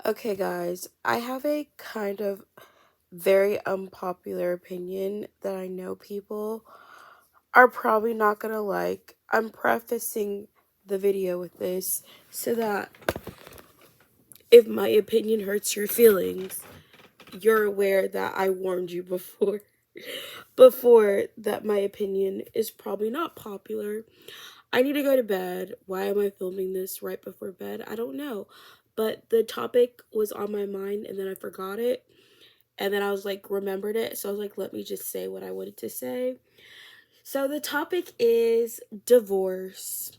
Okay, guys, I have a kind of very unpopular opinion that I know people are probably not gonna like. I'm prefacing the video with this so that if my opinion hurts your feelings, you're aware that I warned you before that my opinion is probably not popular. I need to go to bed. Why am I filming this right before bed? I don't know. But the topic was on my mind and then I forgot it. And then I was like, remembered it. So I was like, let me just say what I wanted to say. So the topic is divorce.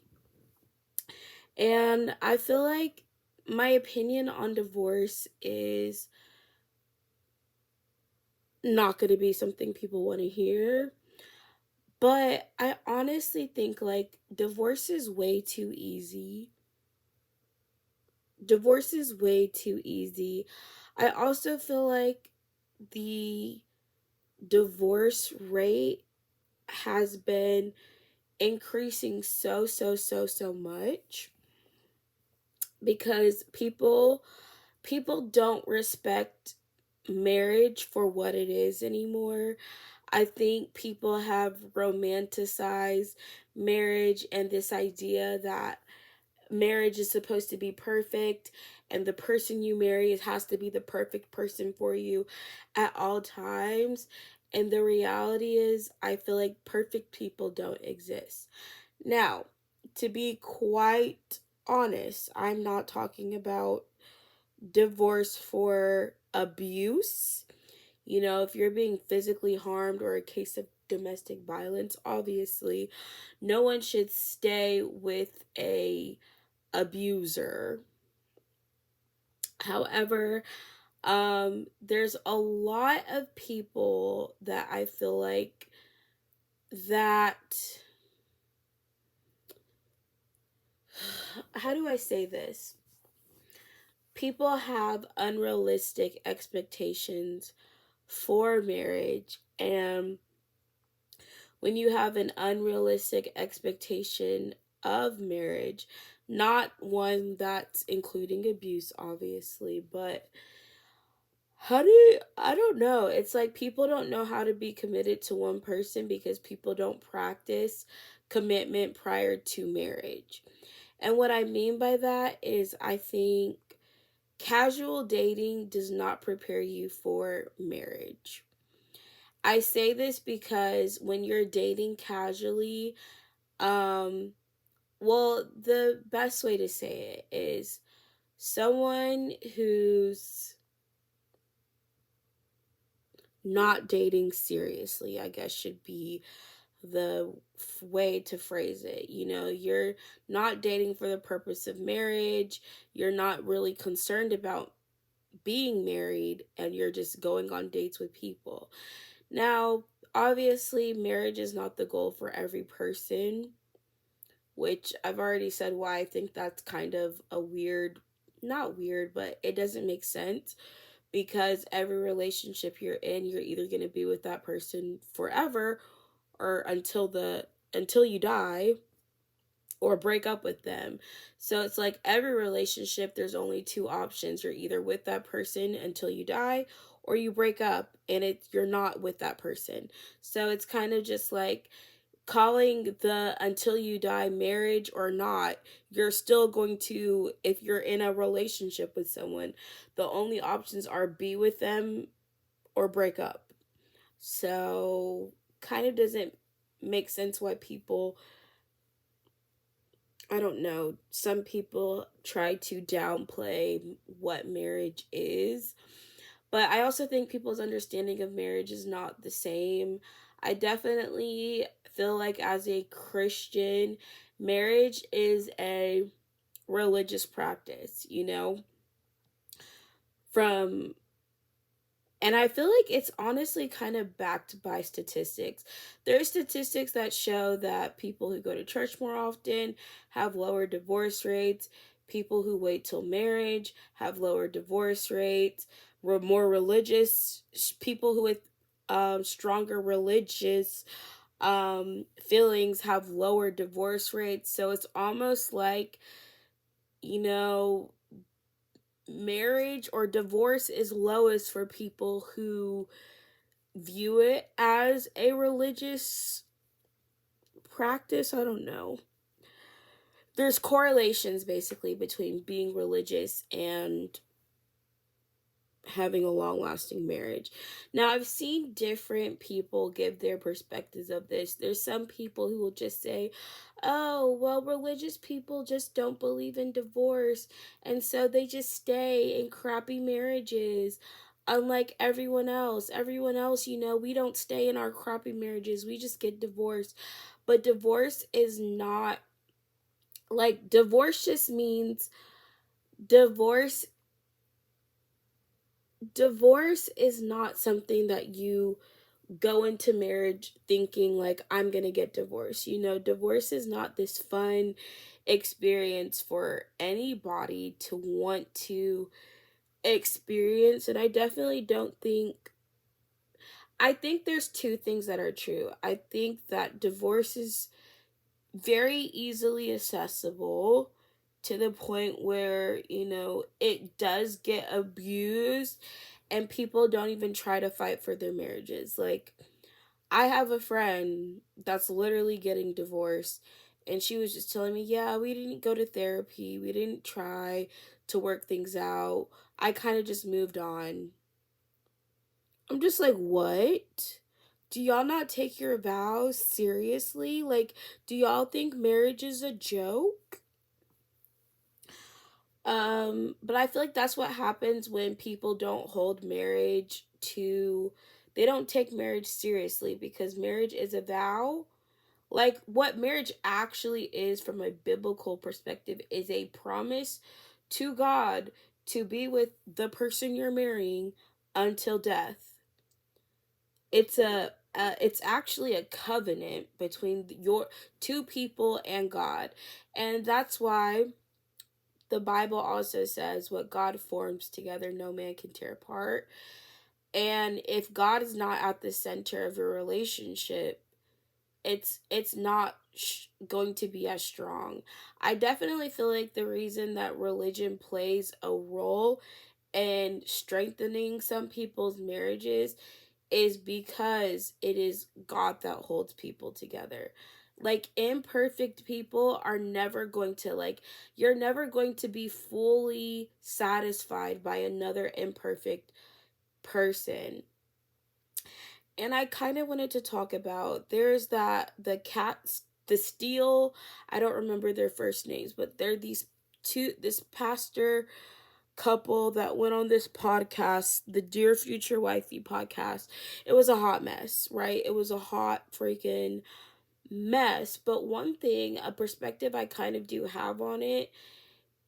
And I feel like my opinion on divorce is not going to be something people want to hear. But I honestly think like divorce is way too easy. Divorce is way too easy. I also feel like the divorce rate has been increasing so much because people don't respect marriage for what it is anymore. I think people have romanticized marriage and this idea that marriage is supposed to be perfect and the person you marry has to be the perfect person for you at all times. And the reality is, I feel like perfect people don't exist. Now, to be quite honest, I'm not talking about divorce for abuse. You know, if you're being physically harmed or a case of domestic violence, obviously, no one should stay with a abuser. However, there's a lot of people that I feel like that how do I say this? People have unrealistic expectations for marriage, and when you have an unrealistic expectation of marriage, not one that's including abuse, obviously, but I don't know. It's like people don't know how to be committed to one person because people don't practice commitment prior to marriage. And what I mean by that is I think casual dating does not prepare you for marriage. I say this because when you're dating casually, um, well, the best way to say it is someone who's not dating seriously, I guess, should be the way to phrase it. You know, you're not dating for the purpose of marriage, you're not really concerned about being married, and you're just going on dates with people. Now, obviously, marriage is not the goal for every person, which I've already said why I think that's kind of a weird, not weird, but it doesn't make sense because every relationship you're in, you're either going to be with that person forever or until you die or break up with them. So it's like every relationship there's only two options. You're either with that person until you die or you break up and you're not with that person. So it's kind of just like calling the until you die marriage or not, you're still going to, if you're in a relationship with someone, the only options are be with them or break up. So kind of doesn't make sense why people, I don't know, some people try to downplay what marriage is. But I also think people's understanding of marriage is not the same. I definitely feel like as a Christian, marriage is a religious practice, you know, from and I feel like it's honestly kind of backed by statistics. There's statistics that show that people who go to church more often have lower divorce rates. People who wait till marriage have lower divorce rates. More religious people who with stronger religious feelings have lower divorce rates. So it's almost like, you know, marriage or divorce is lowest for people who view it as a religious practice. I don't know. There's correlations basically between being religious and having a long lasting marriage. Now, I've seen different people give their perspectives of this. There's some people who will just say, oh, well, religious people just don't believe in divorce, and so they just stay in crappy marriages. Unlike everyone else, we don't stay in our crappy marriages, we just get divorced. But divorce is not like divorce just means divorce divorce is not something that you go into marriage thinking like I'm going to get divorced. Divorce is not this fun experience for anybody to want to experience, and I think there's two things that are true. I think that divorce is very easily accessible to the point where, it does get abused and people don't even try to fight for their marriages. Like, I have a friend that's literally getting divorced, and she was just telling me, yeah, we didn't go to therapy, we didn't try to work things out. I kind of just moved on. I'm just like, what? Do y'all not take your vows seriously? Like, do y'all think marriage is a joke? But I feel like that's what happens when people don't hold marriage to they don't take marriage seriously, because marriage is a vow. Like, what marriage actually is from a biblical perspective is a promise to God to be with the person you're marrying until death. It's actually a covenant between your two people and God. And that's why the Bible also says what God forms together no man can tear apart. And if God is not at the center of a relationship, it's not going to be as strong. I definitely feel like the reason that religion plays a role in strengthening some people's marriages is because it is God that holds people together. Like, imperfect people are never going to, like, you're never going to be fully satisfied by another imperfect person. And I kind of wanted to talk about, there's the Steel, I don't remember their first names, but they're this pastor couple that went on this podcast, the Dear Future Wifey podcast. It was a hot mess, right? It was a hot freaking mess. But one thing, a perspective I kind of do have on it,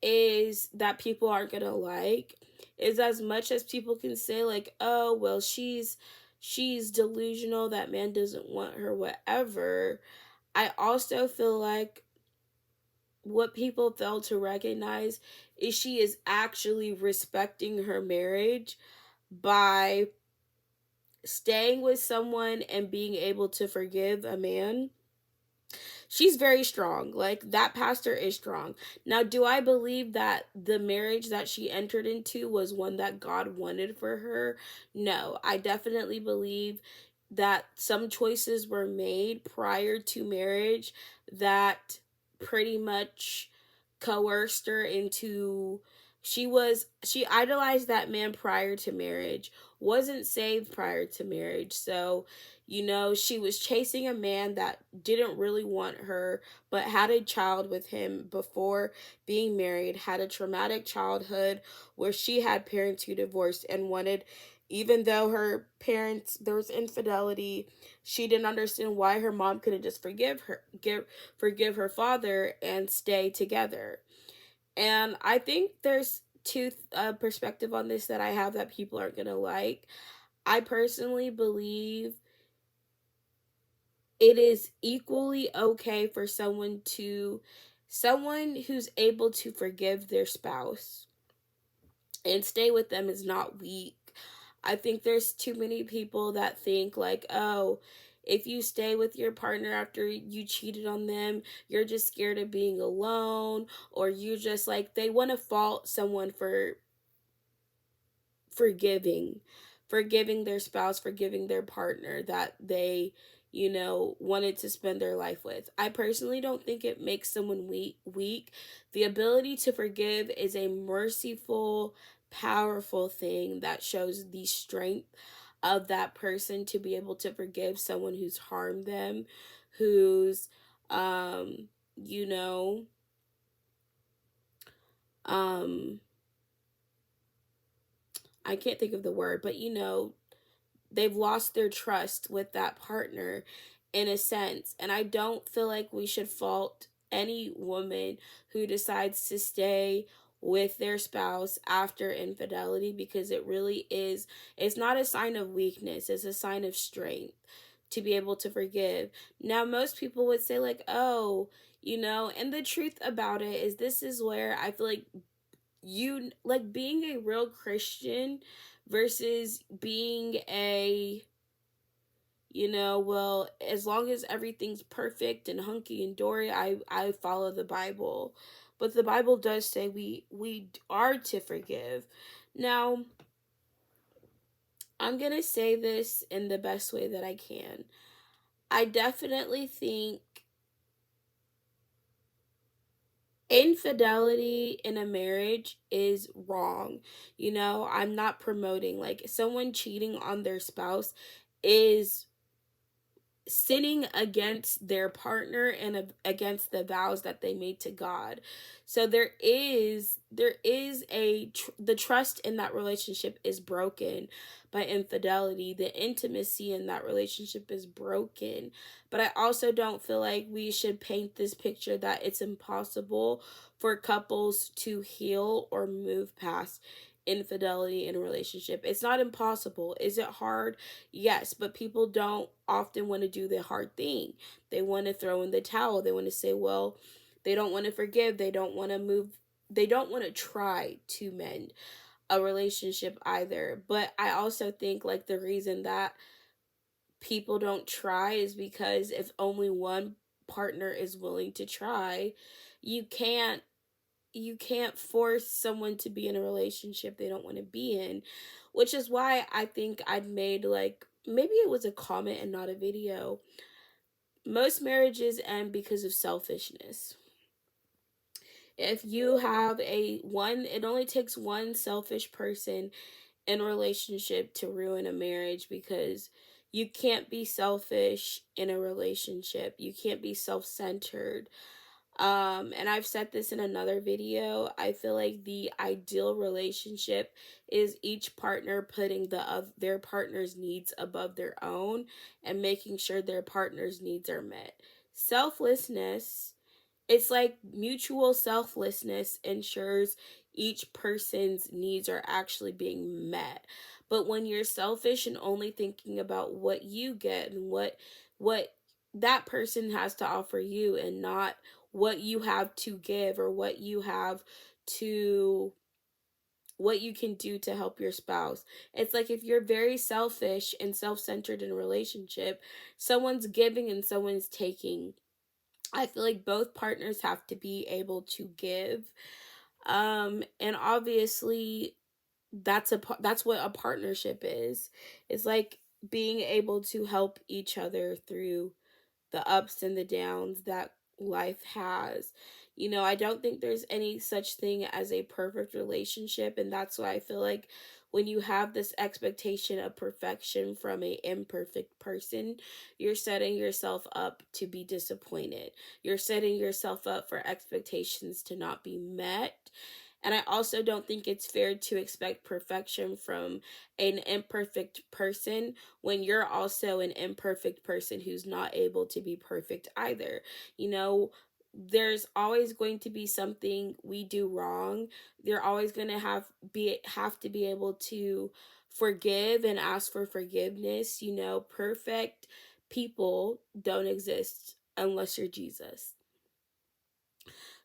is that people aren't gonna like, is as much as people can say like, oh well, she's delusional, that man doesn't want her, whatever. I also feel like what people fail to recognize is she is actually respecting her marriage by staying with someone and being able to forgive a man. She's very strong. Like, that pastor is strong. Now, do I believe that the marriage that she entered into was one that God wanted for her? No. I definitely believe that some choices were made prior to marriage that pretty much coerced her into, she idolized that man prior to marriage, wasn't saved prior to marriage. So, she was chasing a man that didn't really want her, but had a child with him before being married, had a traumatic childhood where she had parents who divorced and wanted, even though her parents, there was infidelity, she didn't understand why her mom couldn't just forgive her father and stay together. And I think there's two perspective on this that I have that people aren't gonna like. I personally believe it is equally okay for someone who's able to forgive their spouse and stay with them is not weak. I think there's too many people that think like, oh, if you stay with your partner after you cheated on them, you're just scared of being alone, or you just like, they want to fault someone for forgiving their spouse, forgiving their partner that they, wanted to spend their life with. I personally don't think it makes someone weak. The ability to forgive is a merciful, powerful thing that shows the strength of that person to be able to forgive someone who's harmed them, who's you know, um I can't think of the word, but they've lost their trust with that partner in a sense. And I don't feel like we should fault any woman who decides to stay with their spouse after infidelity, because it really is, it's not a sign of weakness, it's a sign of strength to be able to forgive. Now, most people would say, like, oh, and the truth about it is, this is where I feel like being a real Christian versus being a, well, as long as everything's perfect and hunky and dory, I follow the Bible. But the Bible does say we are to forgive. Now, I'm going to say this in the best way that I can. I definitely think infidelity in a marriage is wrong. I'm not promoting, like, someone cheating on their spouse is sinning against their partner and against the vows that they made to God. So there is the trust in that relationship is broken by infidelity. The intimacy in that relationship is broken. But I also don't feel like we should paint this picture that it's impossible for couples to heal or move past infidelity in a relationship. It's not impossible. Is it hard? Yes, but people don't often want to do the hard thing. They want to throw in the towel. They want to say, well, they don't want to forgive. They don't want to move. They don't want to try to mend a relationship either. But I also think, like, the reason that people don't try is because if only one partner is willing to try, you can't force someone to be in a relationship they don't want to be in, which is why I think I'd made, like, maybe it was a comment and not a video. Most marriages end because of selfishness. If you have it only takes one selfish person in a relationship to ruin a marriage, because you can't be selfish in a relationship. You can't be self-centered. And I've said this in another video. I feel like the ideal relationship is each partner putting their partner's needs above their own and making sure their partner's needs are met. Selflessness, it's like mutual selflessness ensures each person's needs are actually being met. But when you're selfish and only thinking about what you get and what that person has to offer you, and not what you have to give or to what you can do to help your spouse. It's like, if you're very selfish and self-centered in a relationship, someone's giving and someone's taking. I feel like both partners have to be able to give. And obviously that's what a partnership is. It's like being able to help each other through the ups and the downs that life has. I don't think there's any such thing as a perfect relationship, and that's why I feel like when you have this expectation of perfection from a imperfect person, you're setting yourself up to be disappointed. You're setting yourself up for expectations to not be met. And I also don't think it's fair to expect perfection from an imperfect person when you're also an imperfect person who's not able to be perfect either. There's always going to be something we do wrong. They're always going to have to be able to forgive and ask for forgiveness. Perfect people don't exist unless you're Jesus.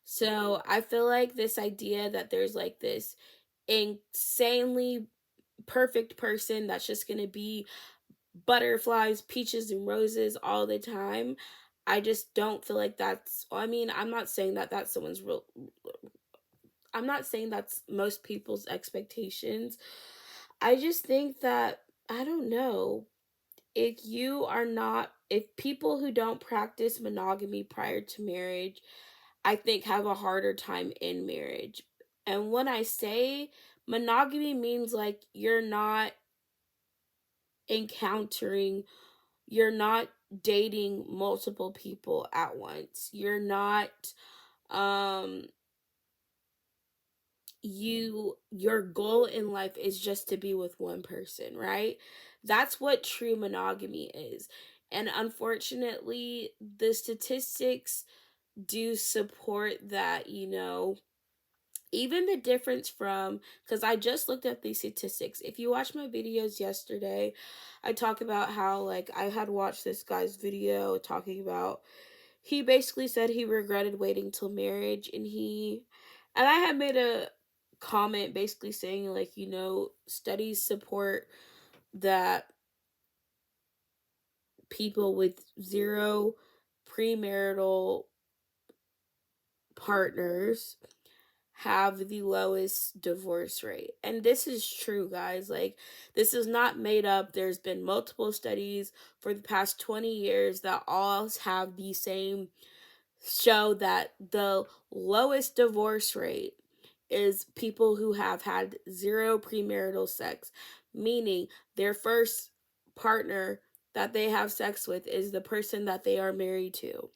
So I feel like this idea that there's, like, this insanely perfect person that's just going to be butterflies, peaches, and roses all the time. I just don't feel like I mean, I'm not saying that that's someone's real. I'm not saying that's most people's expectations. I just think that, I don't know, if people who don't practice monogamy prior to marriage, I think have a harder time in marriage. And when I say monogamy means like encountering, you're not dating multiple people at once. You're not um your goal in life is just to be with one person, right? That's what true monogamy is. And unfortunately, the statistics do support that, even the difference from, because I just looked up these statistics. If you watched my videos yesterday, I talk about how, like, I had watched this guy's video talking about, he basically said he regretted waiting till marriage, and I had made a comment basically saying, like, studies support that people with zero premarital partners have the lowest divorce rate. And this is true, guys. Like, this is not made up. There's been multiple studies for the past 20 years that all have the same, show that the lowest divorce rate is people who have had zero premarital sex, meaning their first partner that they have sex with is the person that they are married to.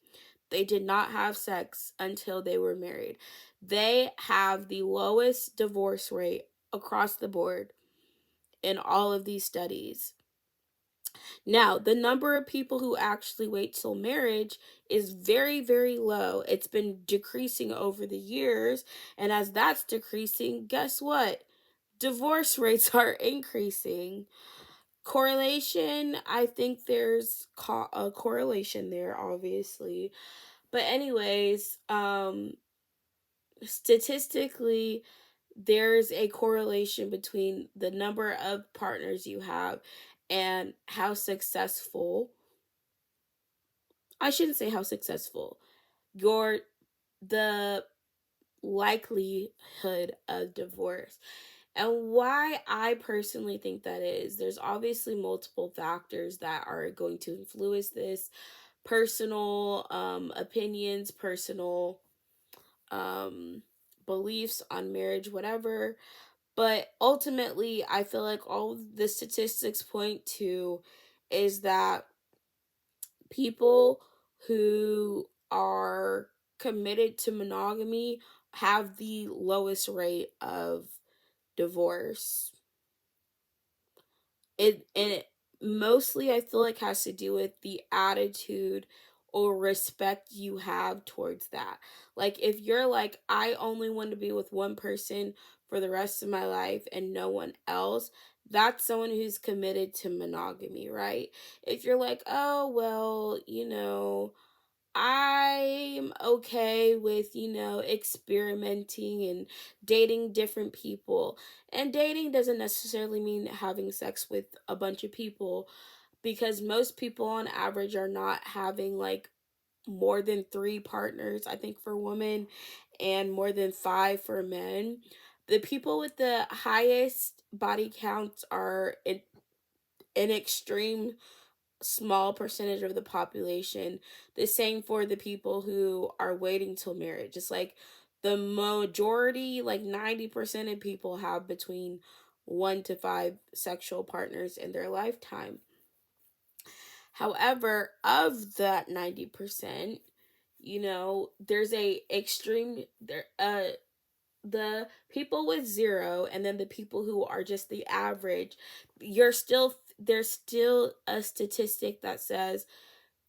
They did not have sex until they were married. They have the lowest divorce rate across the board in all of these studies. Now, the number of people who actually wait till marriage is very, very low. It's been decreasing over the years. And as that's decreasing, guess what? Divorce rates are increasing. Correlation, I think there's a correlation there, obviously. But, anyways, statistically, there's a correlation between the number of partners you have and how successful, I shouldn't say how successful, your the likelihood of divorce. And why I personally think that is, there's obviously multiple factors that are going to influence this: personal opinions, personal um beliefs on marriage, whatever. But ultimately, I feel like all the statistics point to is that people who are committed to monogamy have the lowest rate of divorce. It mostly, I feel like, has to do with the attitude or respect you have towards that. Like, if you're like, I only want to be with one person for the rest of my life and no one else, that's someone who's committed to monogamy, right? If you're like, oh well, I'm okay with, experimenting and dating different people. And dating doesn't necessarily mean having sex with a bunch of people, because most people on average are not having like more than 3 partners, I think, for women, and more than 5 for men. The people with the highest body counts are an extreme small percentage of the population. The same for the people who are waiting till marriage. It's like the majority, like 90% of people, have between 1 to 5 sexual partners in their lifetime. However, of that 90%, there's a extreme there the people with zero, and then the people who are just the average, there's still a statistic that says,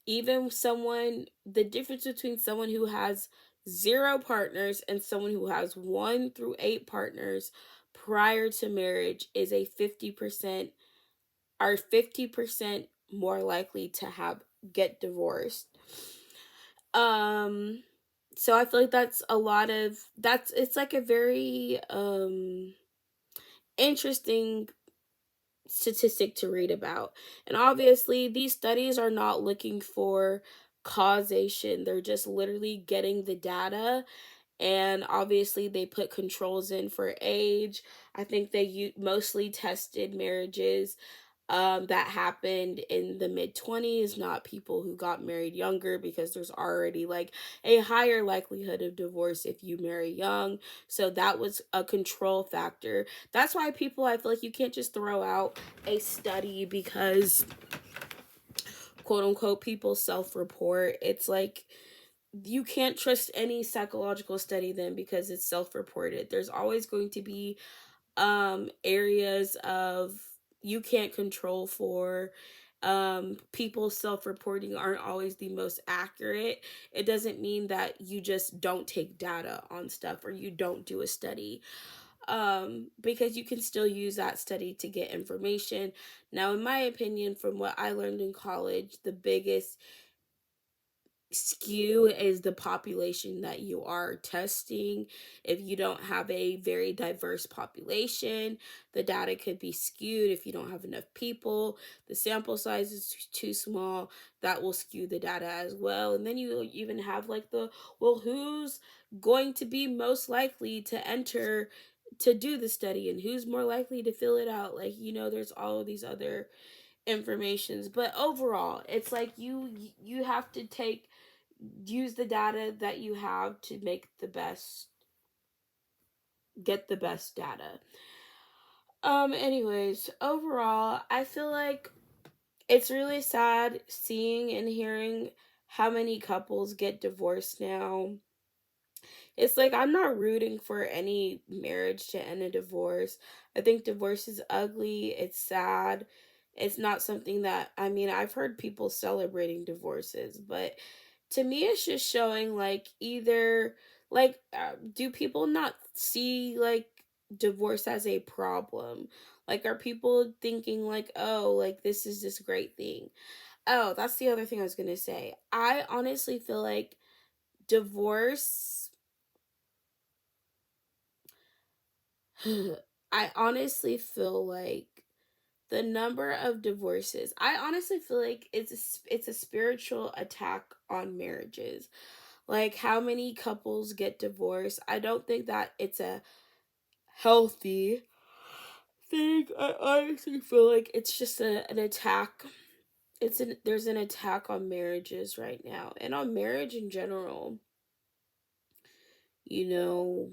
even the difference between someone who has 0 partners and someone who has 1 through 8 partners prior to marriage is a 50%, are 50% more likely to get divorced. So I feel like it's like a very interesting statistic to read about. And obviously, these studies are not looking for causation. They're just literally getting the data And obviously they put controls in for age. I think they mostly tested marriages that happened in the mid 20s, not people who got married younger, because there's already like a higher likelihood of divorce if you marry young. So that was a control factor. That's why people, I feel like you can't just throw out a study because quote unquote people self report. It's like you can't trust any psychological study then because it's self reported. There's always going to be areas of you can't control for. People self-reporting aren't always the most accurate. It doesn't mean that you just don't take data on stuff or you don't do a study, because you can still use that study to get information. Now, in my opinion, from what I learned in college, the biggest skew is the population that you are testing. If you don't have a very diverse population, the data could be skewed. If you don't have enough people, the sample size is too small, that will skew the data as well. And then you even have like well, who's going to be most likely to enter to do the study and who's more likely to fill it out. Like, there's all of these other informations, but overall it's like you have to use the data that you have to get the best data. Anyways, overall I feel like it's really sad seeing and hearing how many couples get divorced now. It's like I'm not rooting for any marriage to end in divorce. I think divorce is ugly, it's sad. It's not something that, I mean, I've heard people celebrating divorces, but to me it's just showing like either like do people not see like divorce as a problem? Like, are people thinking like, oh, like this is this great thing? Oh, that's the other thing I was going to say. I honestly feel like divorce I honestly feel like the number of divorces, I honestly feel like it's a spiritual attack on marriages. Like how many couples get divorced. I don't think that it's a healthy thing. I honestly feel like it's just an attack. There's an attack on marriages right now and on marriage in general. You know,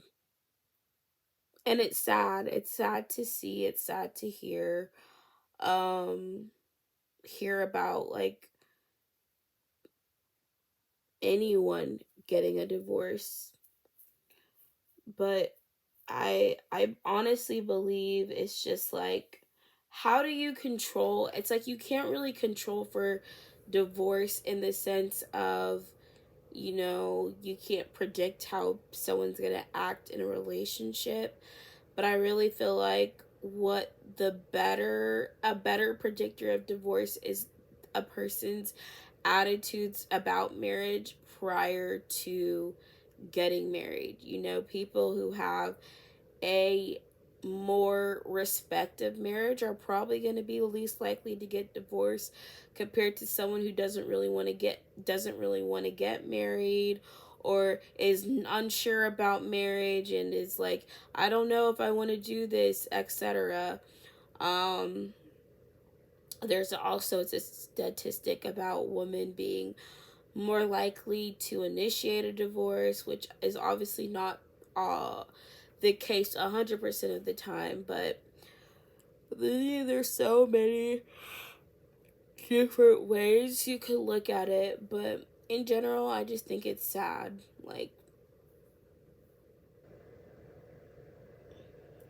and it's sad. It's sad to see, it's sad to um hear about like anyone getting a divorce. But I honestly believe it's just like, how do you control? It's like you can't really control for divorce in the sense of, you can't predict how someone's going to act in a relationship. But I really feel like a better predictor of divorce is a person's attitudes about marriage prior to getting married. People who have a more respective marriage are probably going to be least likely to get divorced compared to someone who doesn't really want to get married, or is unsure about marriage and is like, I don't know if I want to do this, etc. um there's also a statistic about women being more likely to initiate a divorce, which is obviously not uh, the case 100% of the time, but there's so many different ways you could look at it. But in general, I just think it's sad. Like,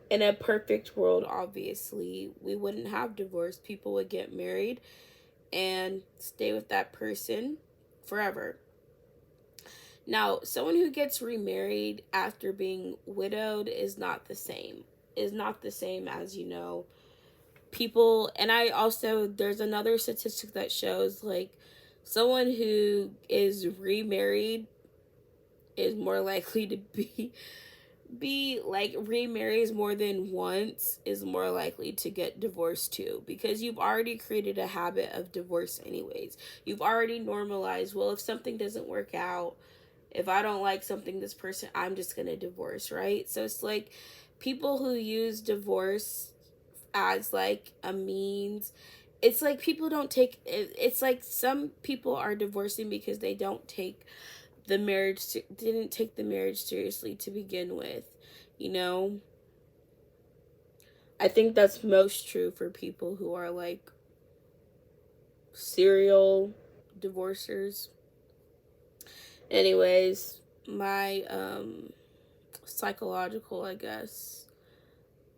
in a perfect world, obviously, we wouldn't have divorce. People would get married and stay with that person forever. Now, someone who gets remarried after being widowed is not the same. Is not the same as, people. And I also, there's another statistic that shows like someone who is remarried is more likely to be like remarries more than once, is more likely to get divorced too, because you've already created a habit of divorce anyways. You've already normalized, well, if something doesn't work out, If I don't like something this person, I'm just going to divorce, right? So it's like people who use divorce as like a means, it's like people don't take it's like some people are divorcing because they don't take the marriage didn't take the marriage seriously to begin with, you know. I think that's most true for people who are like serial divorcers. Anyways, my psychological, I guess,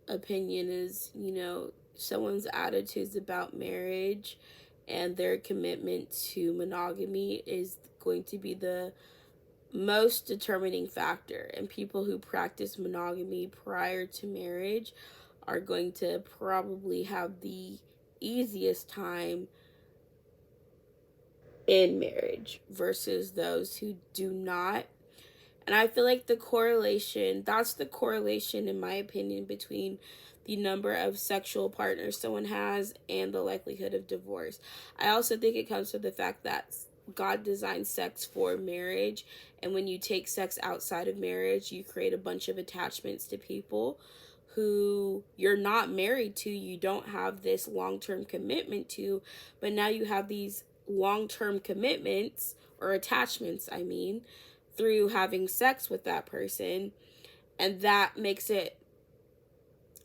opinion is, you know, someone's attitudes about marriage and their commitment to monogamy is going to be the most determining factor. And people who practice monogamy prior to marriage are going to probably have the easiest time in marriage versus those who do not. And I feel like that's the correlation, in my opinion, between the number of sexual partners someone has and the likelihood of divorce. I also think it comes from the fact that God designed sex for marriage. And when you take sex outside of marriage, you create a bunch of attachments to people who you're not married to, you don't have this long-term commitment to, but now you have these long-term commitments or attachments, I mean, through having sex with that person, and that makes it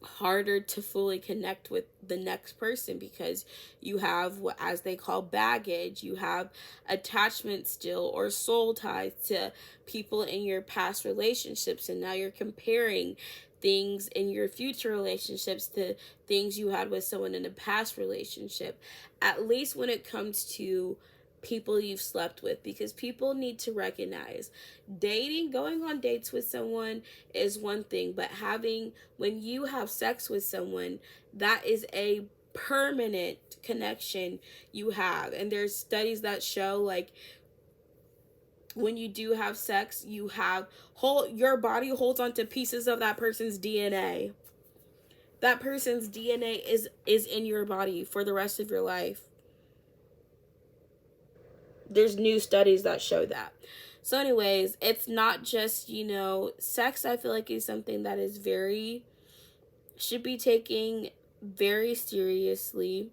harder to fully connect with the next person because you have what as they call baggage, you have attachment still or soul ties to people in your past relationships, and now you're comparing things in your future relationships to things you had with someone in a past relationship, at least when it comes to people you've slept with, because people need to recognize going on dates with someone is one thing, but when you have sex with someone, that is a permanent connection you have. And there's studies that show like when you do have sex, your body holds onto pieces of that person's DNA. That person's DNA is in your body for the rest of your life. There's new studies that show that. So anyways, it's not just, sex, I feel like is something that should be taken very seriously.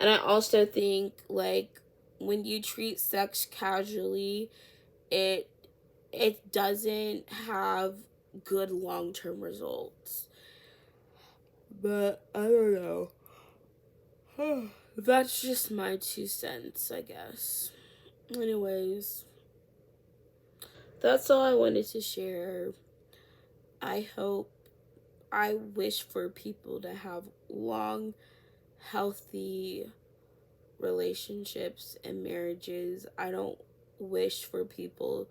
And I also think like when you treat sex casually, it doesn't have good long-term results. But I don't know. That's just my 2 cents, I guess. Anyways, that's all I wanted to share. I wish for people to have long, healthy relationships and marriages. I don't wish for people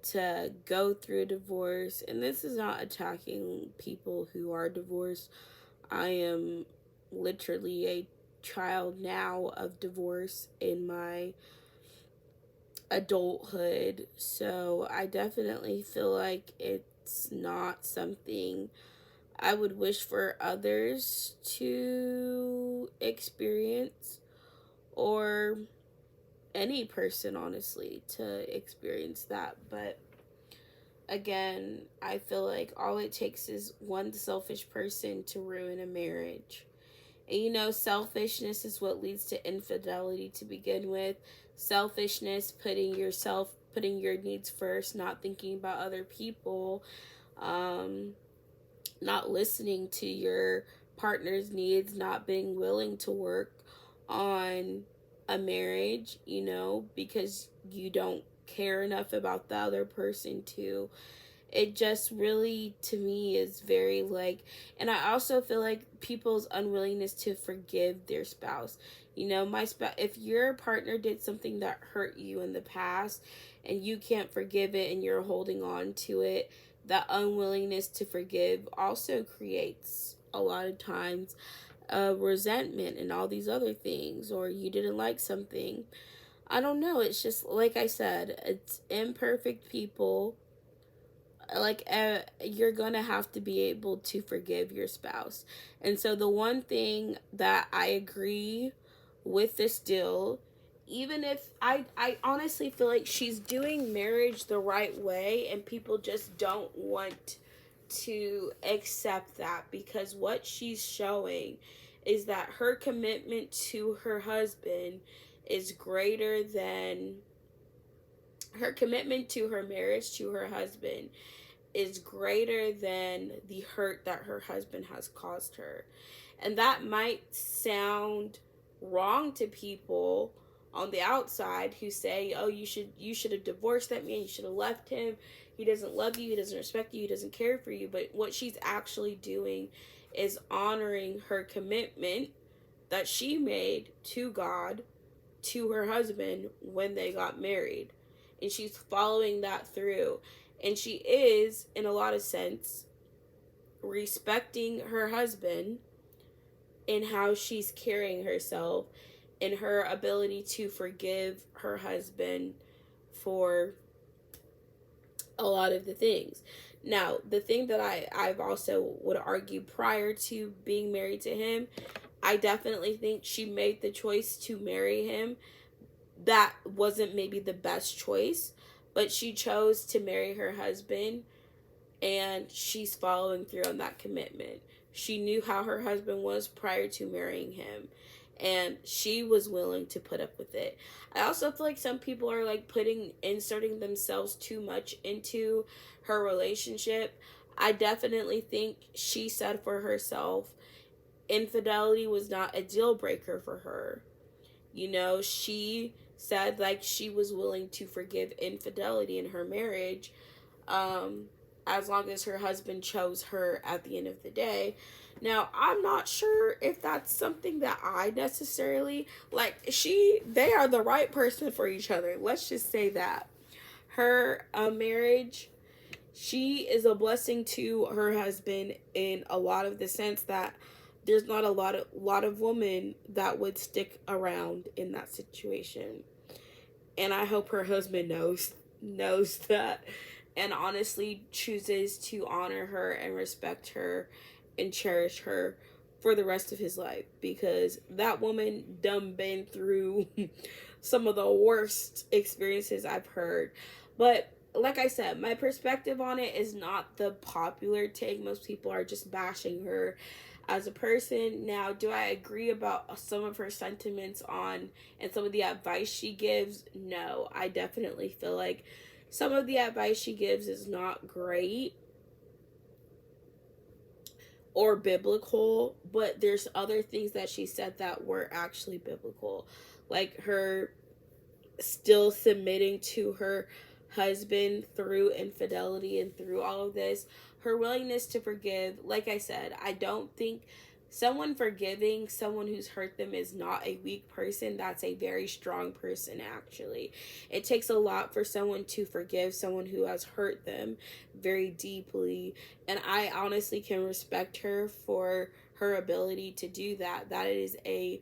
to go through a divorce. And this is not attacking people who are divorced. I am literally a child now of divorce in my adulthood, so I definitely feel like it's not something I would wish for others to experience, or any person honestly to experience that. But again, I feel like all it takes is one selfish person to ruin a marriage. And selfishness is what leads to infidelity to begin with. Selfishness, putting your needs first, not thinking about other people, not listening to your partner's needs, not being willing to work on a marriage, because you don't care enough about the other person to. It just really, to me, is very like, and I also feel like people's unwillingness to forgive their spouse. If your partner did something that hurt you in the past and you can't forgive it and you're holding on to it, that unwillingness to forgive also creates a lot of times resentment and all these other things, or you didn't like something. I don't know. It's just like I said, it's imperfect people. Like you're gonna have to be able to forgive your spouse. And so the one thing that I agree with this deal, even if I honestly feel like she's doing marriage the right way, and people just don't want to accept that, because what she's showing is that her commitment to her husband is greater than her commitment to her marriage to her husband is greater than the hurt that her husband has caused her. And that might sound wrong to people on the outside who say, "Oh, you should have divorced that man. You should have left him. He doesn't love you. He doesn't respect you. He doesn't care for you." But what she's actually doing is honoring her commitment that she made to God, to her husband when they got married. And she's following that through. And she is, in a lot of sense, respecting her husband in how she's carrying herself, in her ability to forgive her husband for a lot of the things. Now, the thing that I've also would argue prior to being married to him, I definitely think she made the choice to marry him. That wasn't maybe the best choice, but she chose to marry her husband, and she's following through on that commitment. She knew how her husband was prior to marrying him, and she was willing to put up with it. I also feel like some people are like inserting themselves too much into her relationship. I definitely think she said for herself infidelity was not a deal breaker for her. You know, she said like she was willing to forgive infidelity in her marriage, as long as her husband chose her at the end of the day. Now, I'm not sure if that's something that I necessarily like. They are the right person for each other. Let's just say that. Her marriage, she is a blessing to her husband in a lot of the sense that there's not a lot of women that would stick around in that situation. And I hope her husband knows that, and honestly chooses to honor her and respect her and cherish her for the rest of his life, because that woman done been through some of the worst experiences I've heard. But like I said, my perspective on it is not the popular take. Most people are just bashing her as a person. Now, do I agree about some of her sentiments on and some of the advice she gives? No, I definitely feel like some of the advice she gives is not great or biblical, but there's other things that she said that were actually biblical, like her still submitting to her husband through infidelity and through all of this, her willingness to forgive. Like I said, I don't think someone forgiving someone who's hurt them is not a weak person. That's a very strong person, actually. It takes a lot for someone to forgive someone who has hurt them very deeply, and I honestly can respect her for her ability to do that. That is a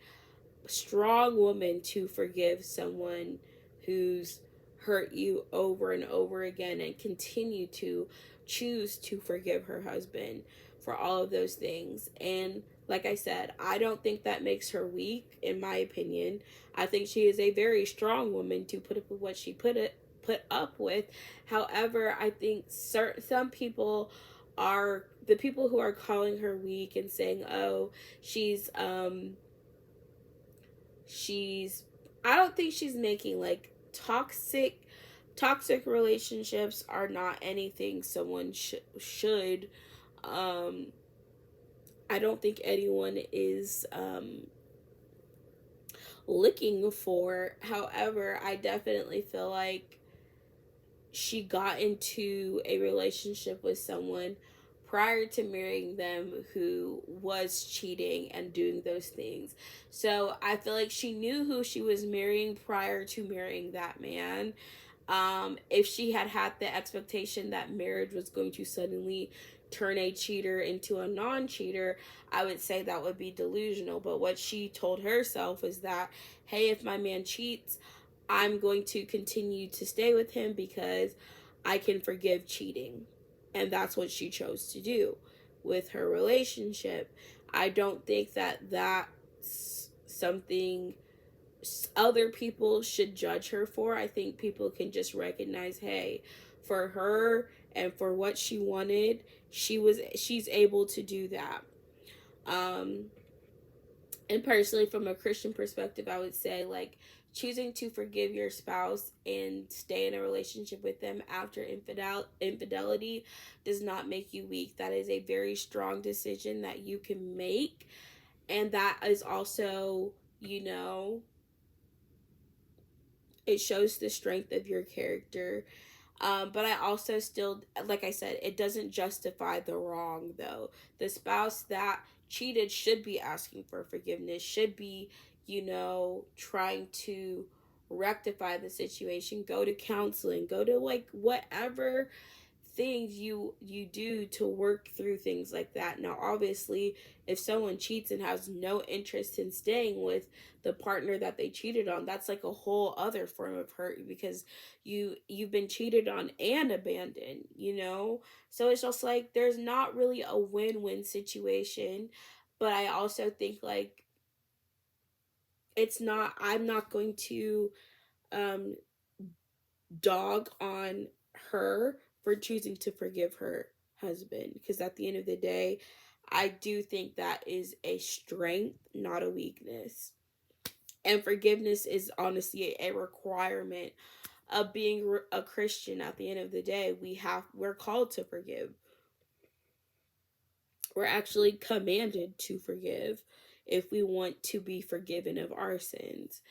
strong woman to forgive someone who's hurt you over and over again, and continue to choose to forgive her husband for all of those things. And like I said, I don't think that makes her weak, in my opinion. I think she is a very strong woman to put up with what she put up with. However, I think some people are the people who are calling her weak and saying, "Oh, she's I don't think she's making like toxic relationships are not anything someone should I don't think anyone is looking for. However, I definitely feel like she got into a relationship with someone prior to marrying them who was cheating and doing those things. So I feel like she knew who she was marrying prior to marrying that man. If she had had the expectation that marriage was going to suddenly turn a cheater into a non-cheater, I would say that would be delusional. But what she told herself is that, hey, if my man cheats, I'm going to continue to stay with him because I can forgive cheating. And that's what she chose to do with her relationship. I don't think that that's something other people should judge her for. I think people can just recognize, hey, for her and for what she wanted, she's able to do that. Um and personally, from a Christian perspective, I would say, like, choosing to forgive your spouse and stay in a relationship with them after infidelity does not make you weak. That is a very strong decision that you can make, and that is also, it shows the strength of your character. But I also still, like I said, it doesn't justify the wrong, though. The spouse that cheated should be asking for forgiveness, should be, trying to rectify the situation, go to counseling, go to, like, whatever things you do to work through things like that. Now, obviously, if someone cheats and has no interest in staying with the partner that they cheated on, that's like a whole other form of hurt, because you've been cheated on and abandoned, so it's just like there's not really a win-win situation. But I also think, like, I'm not going to um dog on her for choosing to forgive her husband, because at the end of the day, I do think that is a strength, not a weakness. And forgiveness is honestly a requirement of being a Christian. At the end of the day, we're called to forgive. We're actually commanded to forgive if we want to be forgiven of our sins.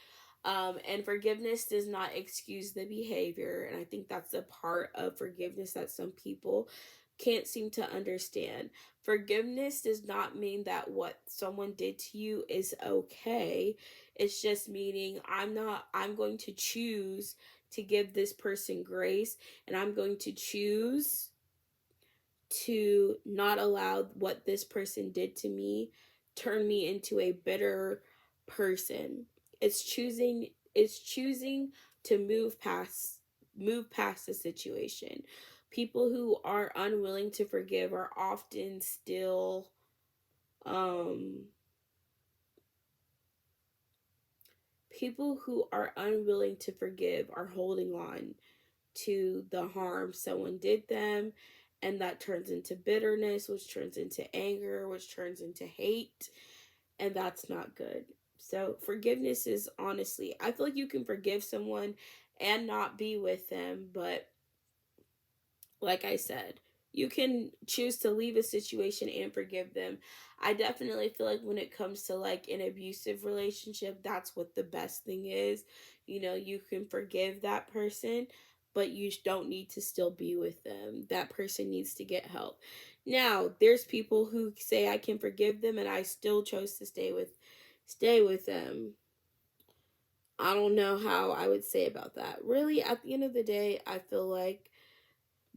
And forgiveness does not excuse the behavior. And I think that's a part of forgiveness that some people can't seem to understand. Forgiveness does not mean that what someone did to you is okay. It's just meaning I'm going to choose to give this person grace, and I'm going to choose to not allow what this person did to me turn me into a bitter person. It's choosing to move past the situation. People who are unwilling to forgive are often still um people who are unwilling to forgive are holding on to the harm someone did them, and that turns into bitterness, which turns into anger, which turns into hate, and that's not good. So forgiveness is, honestly, I feel like you can forgive someone and not be with them, but like I said, you can choose to leave a situation and forgive them. I definitely feel like when it comes to, like, an abusive relationship, that's what the best thing is. You can forgive that person, but you don't need to still be with them. That person needs to get help. Now, there's people who say I can forgive them and I still chose to stay with them. I don't know how I would say about that. Really, at the end of the day, I feel like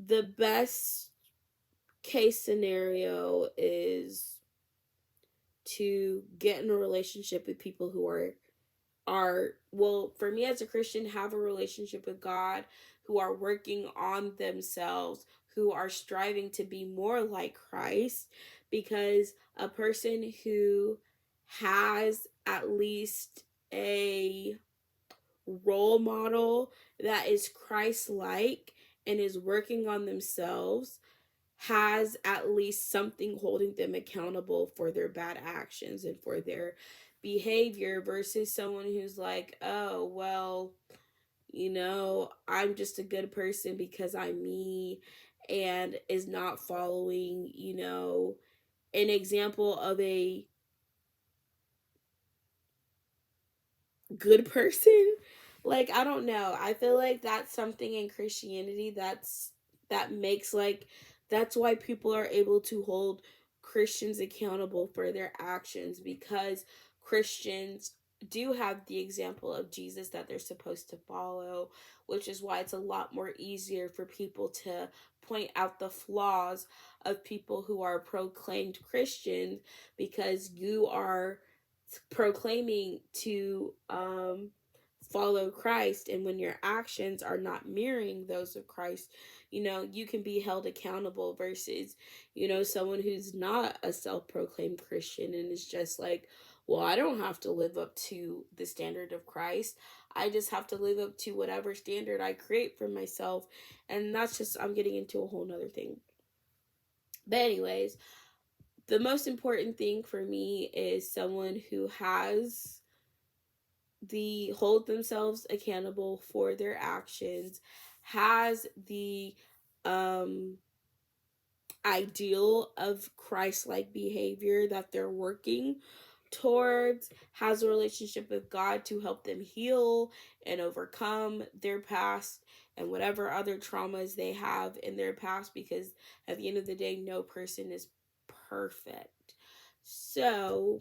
the best case scenario is to get in a relationship with people who are well, for me as a Christian, have a relationship with God, who are working on themselves, who are striving to be more like Christ, because a person who has at least a role model that is Christ like and is working on themselves has at least something holding them accountable for their bad actions and for their behavior, versus someone who's like, oh, well, I'm just a good person because I'm me, and is not following, an example of a good person. Like, I don't know, I feel like that's something in Christianity that makes, like, that's why people are able to hold Christians accountable for their actions, because Christians do have the example of Jesus that they're supposed to follow, which is why it's a lot more easier for people to point out the flaws of people who are proclaimed Christians, because you are proclaiming to follow Christ, and when your actions are not mirroring those of Christ, you can be held accountable, versus someone who's not a self-proclaimed Christian and is just like well, I don't have to live up to the standard of Christ. I just have to live up to whatever standard I create for myself. And that's just, I'm getting into a whole nother thing. But, anyways, the most important thing for me is someone who has hold themselves accountable for their actions, has the ideal of Christ-like behavior that they're working towards, has a relationship with God to help them heal and overcome their past and whatever other traumas they have in their past, because at the end of the day, no person is perfect. So,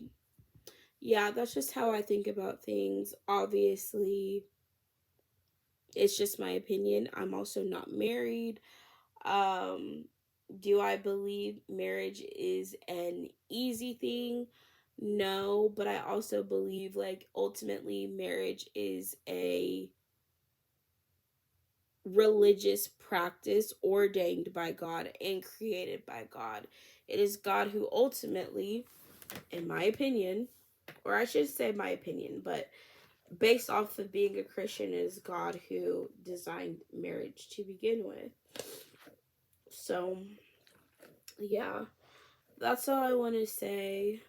yeah, that's just how I think about things. Obviously, it's just my opinion. I'm also not married. Um, do I believe marriage is an easy thing? No, but I also believe, like, ultimately marriage is a religious practice ordained by God and created by God. It is God who ultimately, in my opinion, or I should say my opinion, but based off of being a Christian, it is God who designed marriage to begin with. So, yeah, that's all I want to say.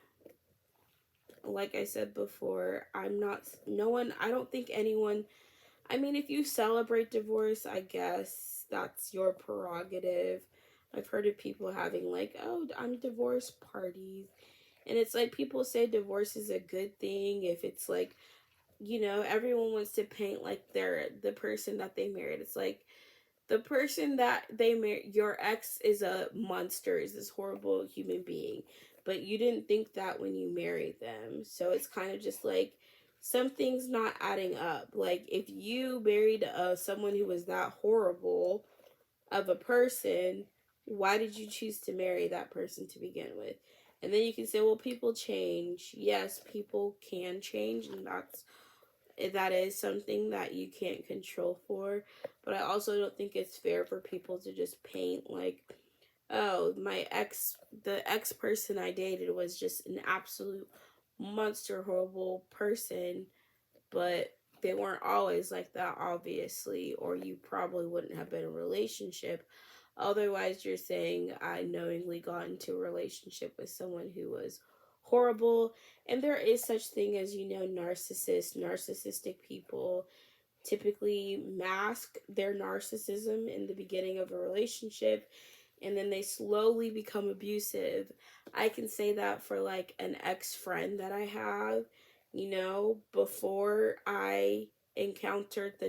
Like I said before, I'm not, no one, I don't think anyone, I mean, if you celebrate divorce, I guess that's your prerogative. I've heard of people having, like, oh, I'm divorce parties. And it's like, people say divorce is a good thing if it's like, everyone wants to paint like they're the person that they married. It's like, the person that they married, your ex is a monster, is this horrible human being, but you didn't think that when you married them. So it's kind of just like something's not adding up. Like, if you married someone who was that horrible of a person, why did you choose to marry that person to begin with? And then you can say, well, people change. Yes, people can change, and that is something that you can't control for. But I also don't think it's fair for people to just paint like, oh, the ex person I dated was just an absolute monster, horrible person, but they weren't always like that, obviously, or you probably wouldn't have been in a relationship. Otherwise, you're saying I knowingly got into a relationship with someone who was horrible. And there is such thing as, narcissistic people typically mask their narcissism in the beginning of a relationship, and then they slowly become abusive. I can say that for like an ex-friend that I have, before I encountered the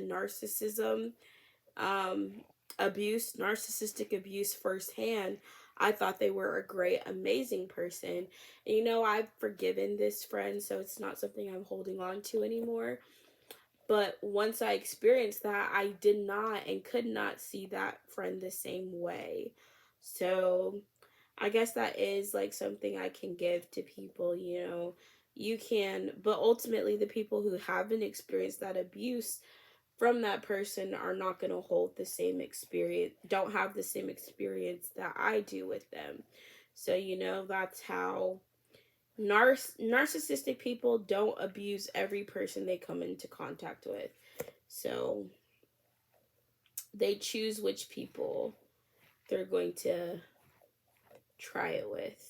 um narcissistic abuse firsthand, I thought they were a great, amazing person. And I've forgiven this friend, so it's not something I'm holding on to anymore. But once I experienced that, I did not and could not see that friend the same way. So I guess that is like something I can give to people, You can, but ultimately, the people who haven't experienced that abuse from that person are not going to hold the same experience, don't have the same experience that I do with them. So, that's how narcissistic people don't abuse every person they come into contact with. So, they choose which people they're going to try it with.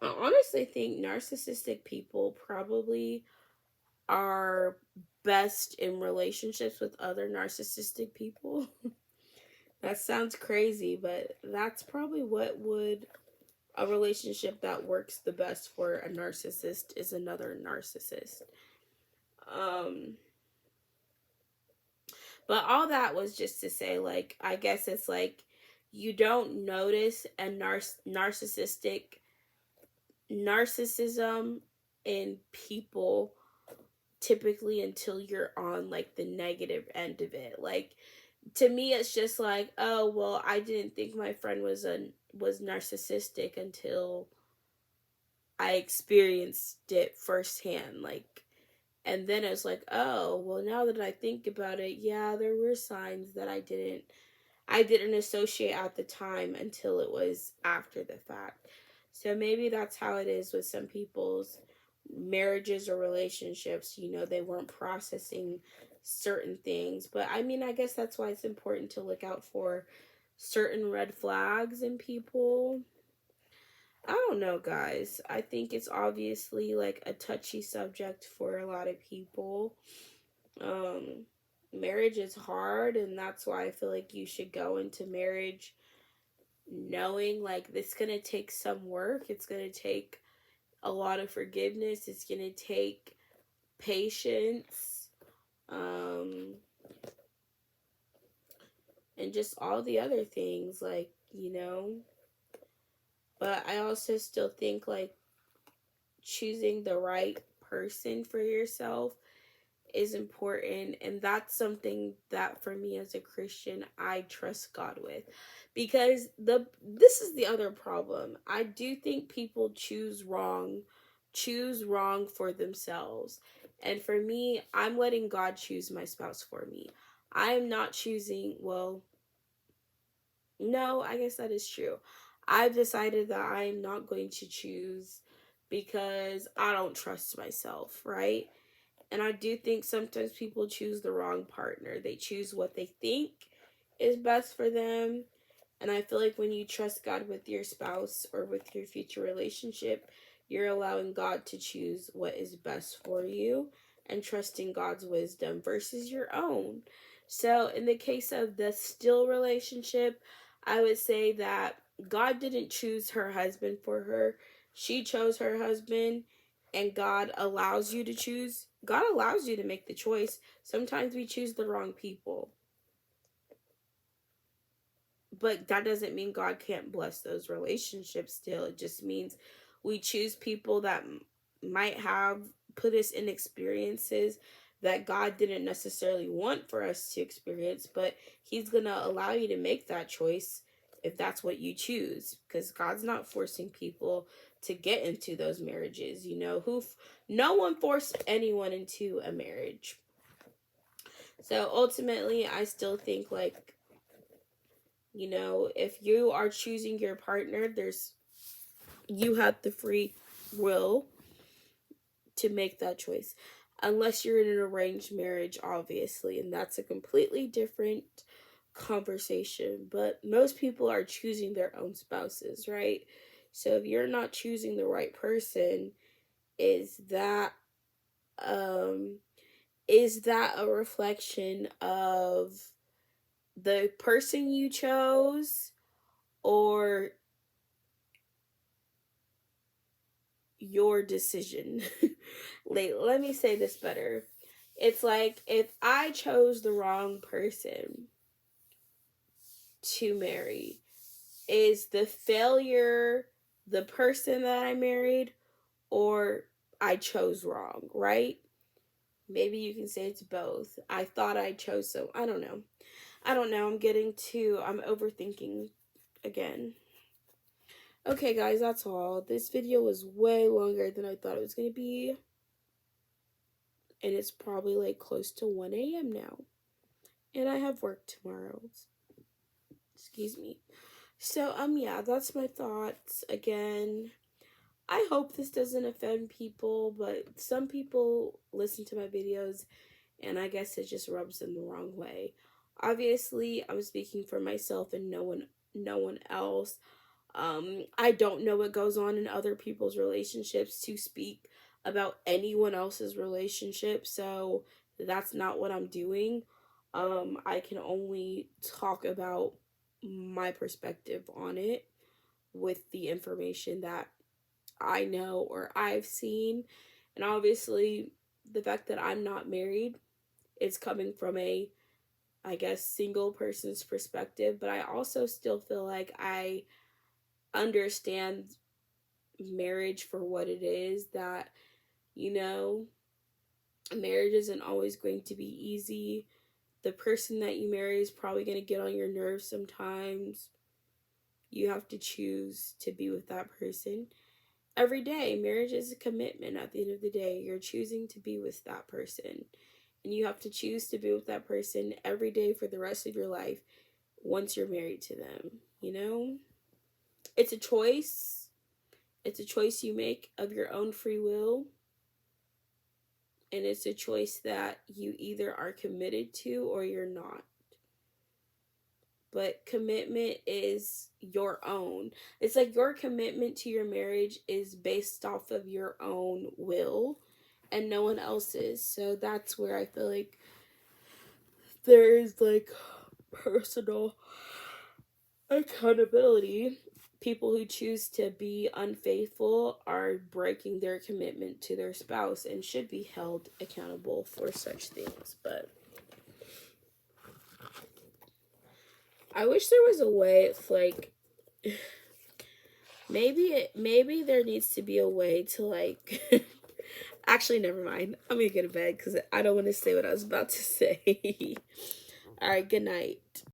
I honestly think narcissistic people probably are best in relationships with other narcissistic people. That sounds crazy, but that's probably what would a relationship that works the best for a narcissist is another narcissist. Um but all that was just to say, like, I guess it's like you don't notice a narcissism in people typically until you're on like the negative end of it. Like, to me it's just like, oh, well, I didn't think my friend was narcissistic until I experienced it firsthand. Like, and then it's like, oh, well, now that I think about it, yeah, there were signs that I didn't associate at the time until it was after the fact. So maybe that's how it is with some people's marriages or relationships. You know, they weren't processing certain things. But I mean, I guess that's why it's important to look out for certain red flags in people. I don't know, guys. I think it's obviously like a touchy subject for a lot of people. Um, Marriage is hard, and that's why I feel like you should go into marriage knowing like it's gonna take some work. It's gonna take a lot of forgiveness. It's gonna take patience, um, and just all the other things, like, you know. But I also still think like choosing the right person for yourself is important, and that's something that for me as a Christian I trust God with, because this is the other problem. I do think people choose wrong for themselves, and for me, I'm letting God choose my spouse for me. I'm not choosing, well, no, I guess that is true. I've decided that I'm not going to choose because I don't trust myself, right? And I do think sometimes people choose the wrong partner. They choose what they think is best for them. And I feel like when you trust God with your spouse or with your future relationship, you're allowing God to choose what is best for you and trusting God's wisdom versus your own. So, in the case of the still relationship, I would say that God didn't choose her husband for her. She chose her husband, and God allows you to choose. God allows you to make the choice. Sometimes we choose the wrong people, but that doesn't mean God can't bless those relationships still. It just means we choose people that might have put us in experiences that God didn't necessarily want for us to experience, but He's going to allow you to make that choice if that's what you choose, because God's not forcing people to get into those marriages. You know, no one forced anyone into a marriage. So ultimately, I still think like, you know, if you are choosing your partner, you have the free will to make that choice. Unless you're in an arranged marriage, obviously, and that's a completely different conversation. But most people are choosing their own spouses, right? So if you're not choosing the right person, is that um is that a reflection of the person you chose, or your decision? Like, let me say this better. It's like if I chose the wrong person to marry, is the failure the person that I married, or I chose wrong, right? Maybe you can say it's both. I thought I chose, so I don't know. I don't know. I'm overthinking again. Okay, guys, that's all. This video was way longer than I thought it was going to be. And it's probably like close to 1 a.m. now. And I have work tomorrow. Excuse me. So, yeah, that's my thoughts. Again, I hope this doesn't offend people, but some people listen to my videos and I guess it just rubs them the wrong way. Obviously, I'm speaking for myself and no one else. I don't know what goes on in other people's relationships to speak about anyone else's relationship, so that's not what I'm doing. I can only talk about my perspective on it with the information that I know or I've seen. And obviously, the fact that I'm not married, it's coming from a, I guess, single person's perspective, but I also still feel like I understand marriage for what it is, that, you know, marriage isn't always going to be easy. The person that you marry is probably going to get on your nerves sometimes. You have to choose to be with that person every day. Marriage is a commitment. At the end of the day, you're choosing to be with that person, and you have to choose to be with that person every day for the rest of your life once you're married to them. You know, it's a choice. It's a choice you make of your own free will, and it's a choice that you either are committed to or you're not. But commitment is your own. It's like your commitment to your marriage is based off of your own will and no one else's. So that's where I feel like there is like personal accountability. People who choose to be unfaithful are breaking their commitment to their spouse and should be held accountable for such things. But I wish there was a way, it's like maybe there needs to be a way to like actually never mind. I'm gonna go to bed because I don't want to say what I was about to say. All right, good night.